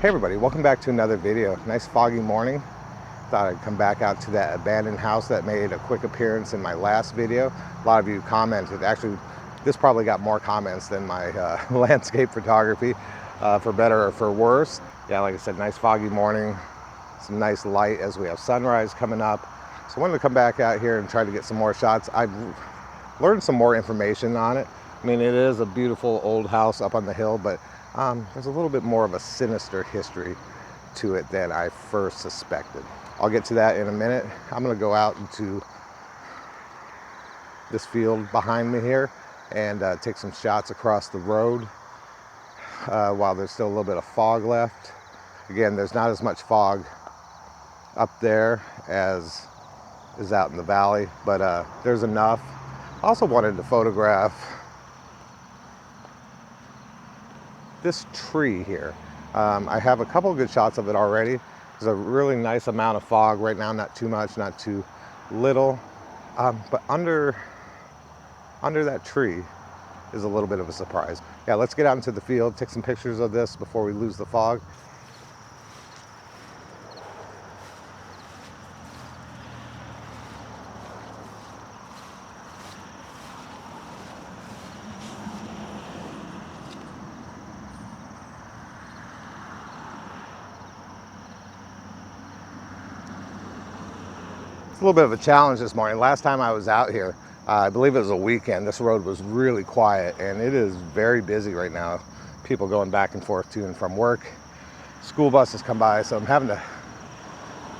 Hey everybody, welcome back to another video. Nice foggy morning. Thought I'd come back out to that abandoned house that made a quick appearance in my last video. A lot of you commented. Actually, this probably got more comments than my landscape photography, for better or for worse. Yeah, like I said, nice foggy morning. Some nice light as we have sunrise coming up. So I wanted to come back out here and try to get some more shots. I've learned some more information on it. I mean, it is a beautiful old house up on the hill, but there's a little bit more of a sinister history to it than I first suspected. I'll get to that in a minute. I'm gonna go out into this field behind me here and take some shots across the road while there's still a little bit of fog left. Again, there's not as much fog up there as is out in the valley, but there's enough. I also wanted to photograph this tree here. I have a couple of good shots of it already. There's a really nice amount of fog right now, not too much, not too little. But under that tree is a little bit of a surprise. Yeah, let's get out into the field, take some pictures of this before we lose the fog. A little bit of a challenge this morning. Last time I was out here, I believe it was a weekend, this road was really quiet, and it is very busy right now. People going back and forth to and from work. School buses come by, so I'm having to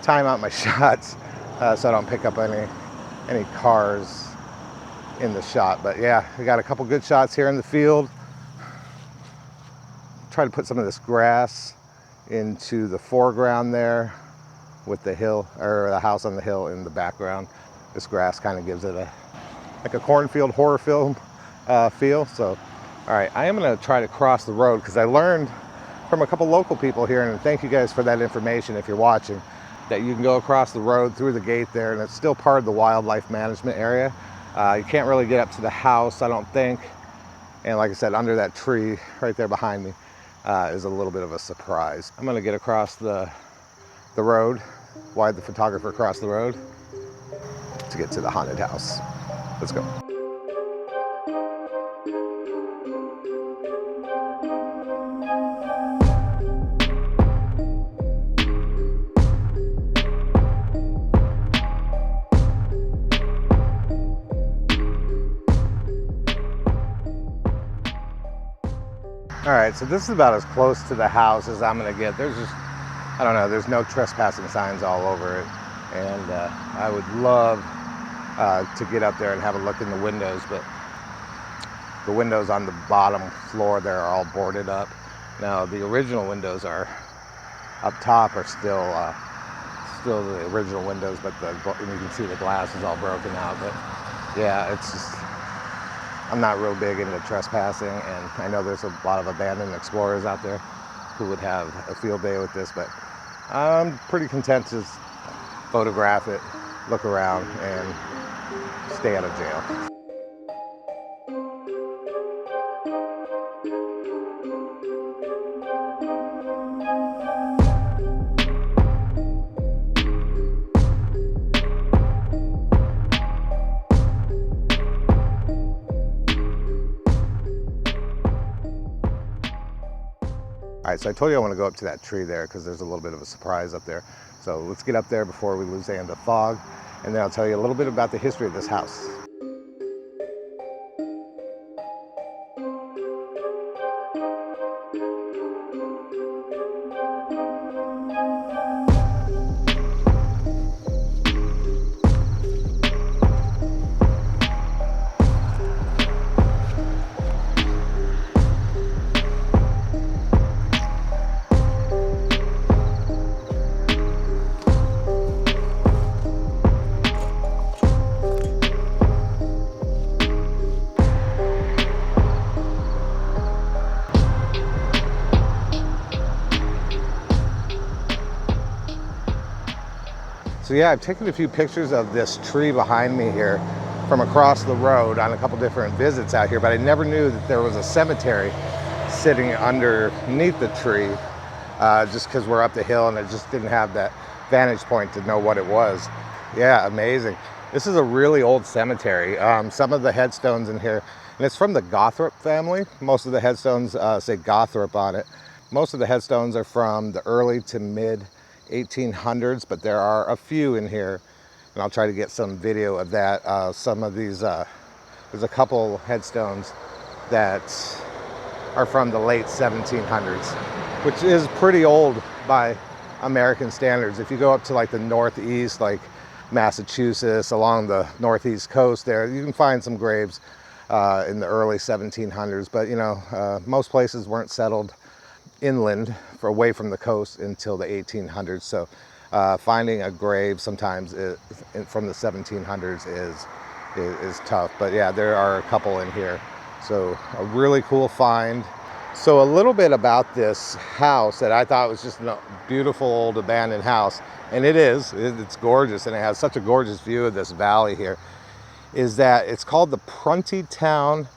time out my shots so I don't pick up any cars in the shot. But yeah, we got a couple good shots here in the field. Try to put some of this grass into the foreground there, with the hill, or the house on the hill in the background. This grass kind of gives it like a cornfield horror film feel. So, all right, I am gonna try to cross the road because I learned from a couple local people here, and thank you guys for that information if you're watching, that you can go across the road through the gate there, and it's still part of the wildlife management area. You can't really get up to the house, I don't think. And like I said, under that tree right there behind me is a little bit of a surprise. I'm gonna get across the road, why the photographer crossed the road, to get to the haunted house. Let's go. All right, so this is about as close to the house as I'm gonna get. There's just, I don't know, there's no trespassing signs all over it. And I would love to get up there and have a look in the windows, but the windows on the bottom floor there are all boarded up. Now the original windows are up top, are still the original windows, but you can see the glass is all broken out. But yeah, it's just, I'm not real big into trespassing, and I know there's a lot of abandoned explorers out there who would have a field day with this, but I'm pretty content to just photograph it, look around, and stay out of jail. All right, so I told you I want to go up to that tree there because there's a little bit of a surprise up there. So let's get up there before we lose any of the fog, and then I'll tell you a little bit about the history of this house. So yeah, I've taken a few pictures of this tree behind me here from across the road on a couple different visits out here, but I never knew that there was a cemetery sitting underneath the tree. just because we're up the hill and I just didn't have that vantage point to know what it was. Yeah, amazing. This is a really old cemetery. Some of the headstones in here, and it's from the Gothrop family. Most of the headstones say Gothrop on it. Most of the headstones are from the early to mid 1800s, but there are a few in here, and I'll try to get some video of that. Some of these, there's a couple headstones that are from the late 1700s, which is pretty old by American standards. If you go up to like the Northeast, like Massachusetts, along the Northeast coast there, you can find some graves in the early 1700s, but you know, most places weren't settled inland away from the coast until the 1800s. So finding a grave sometimes from the 1700s is tough. But yeah, there are a couple in here. So a really cool find. So a little bit about this house that I thought was just a beautiful old abandoned house, and it is. It's gorgeous, and it has such a gorgeous view of this valley here, is that it's called the Pruntytown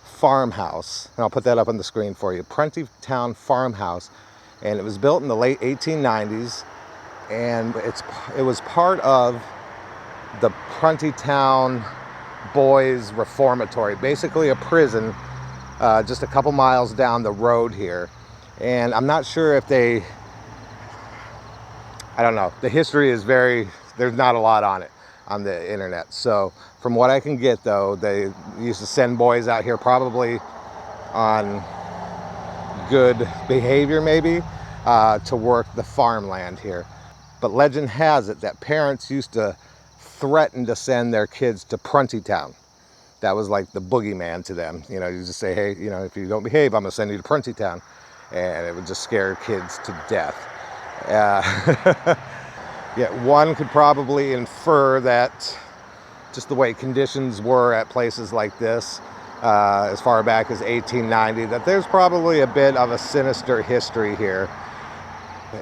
Farmhouse. And I'll put that up on the screen for you. Pruntytown Farmhouse. And it was built in the late 1890s, and it was part of the Pruntytown Boys Reformatory, basically a prison just a couple miles down the road here. And I'm not sure if I don't know, the history is there's not a lot on it on the internet. So from what I can get though, they used to send boys out here probably on good behavior maybe, to work the farmland here. But legend has it that parents used to threaten to send their kids to Pruntytown. That was like the boogeyman to them. You know, you just say, hey, you know, if you don't behave, I'm gonna send you to Pruntytown. And it would just scare kids to death. Yeah, one could probably infer that just the way conditions were at places like this, as far back as 1890, that there's probably a bit of a sinister history here.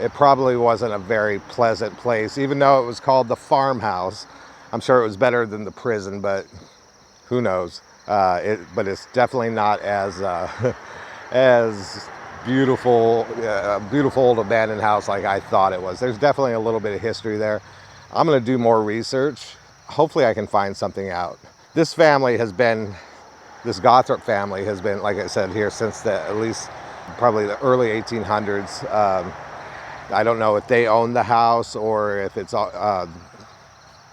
It probably wasn't a very pleasant place, even though it was called the farmhouse. I'm sure it was better than the prison, but who knows? But it's definitely not as as beautiful old abandoned house like I thought it was. There's definitely a little bit of history there. I'm gonna do more research. Hopefully I can find something out. This Gothrop family has been, like I said, here since at least probably the early 1800s. I don't know if they own the house or if it's,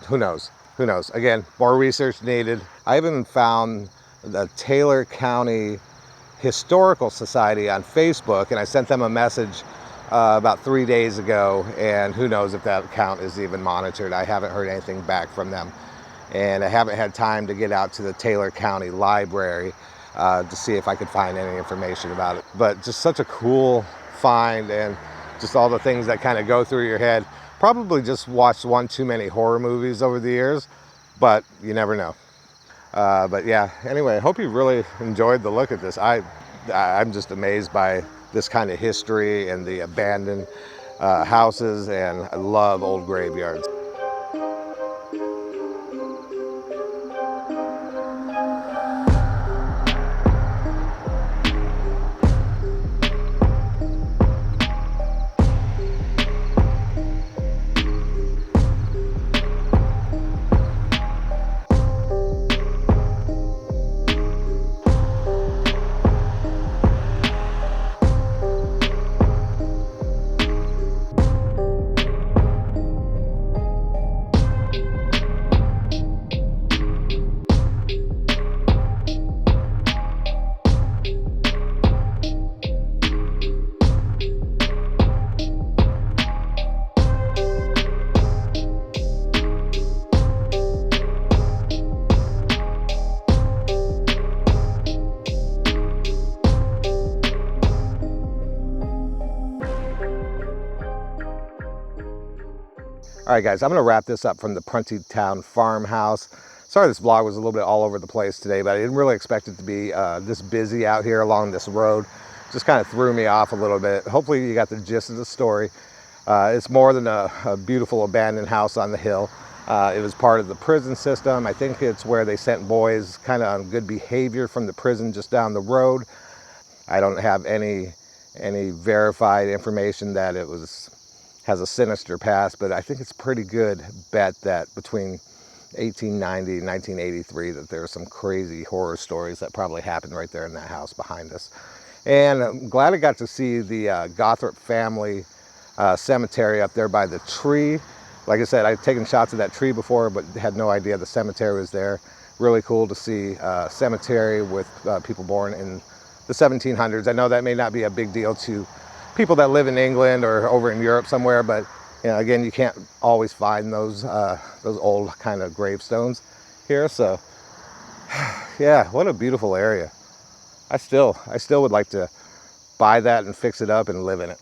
who knows? Who knows? Again, more research needed. I even found the Taylor County Historical Society on Facebook, and I sent them a message about 3 days ago, and who knows if that account is even monitored. I haven't heard anything back from them, and I haven't had time to get out to the Taylor County Library to see if I could find any information about it. But just such a cool find, and just all the things that kind of go through your head. Probably just watched one too many horror movies over the years, but you never know. But yeah, anyway, I hope you really enjoyed the look at this. I'm just amazed by this kind of history and the abandoned houses, and I love old graveyards. All right, guys, I'm gonna wrap this up from the Pruntytown Farmhouse. Sorry this vlog was a little bit all over the place today, but I didn't really expect it to be this busy out here along this road. Just kind of threw me off a little bit. Hopefully you got the gist of the story. It's more than a beautiful abandoned house on the hill. It was part of the prison system. I think it's where they sent boys kind of on good behavior from the prison just down the road. I don't have any any verified information that it has a sinister past, but I think it's a pretty good bet that between 1890 and 1983 that there are some crazy horror stories that probably happened right there in that house behind us. And I'm glad I got to see the Gothrop family cemetery up there by the tree. Like I said, I'd taken shots of that tree before, but had no idea the cemetery was there. Really cool to see a cemetery with people born in the 1700s. I know that may not be a big deal to people that live in England or over in Europe somewhere, but you know, again, you can't always find those old kind of gravestones here. So yeah, what a beautiful area. I still would like to buy that and fix it up and live in it.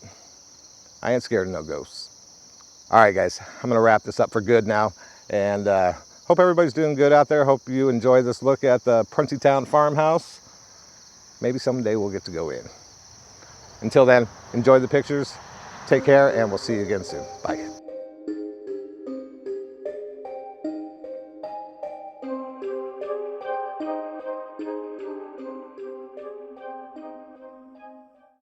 I ain't scared of no ghosts. All right, guys, I'm gonna wrap this up for good now, and hope everybody's doing good out there. Hope you enjoy this look at the Pruntytown farmhouse. Maybe someday we'll get to go in. Until then, enjoy the pictures, take care, and we'll see you again soon. Bye.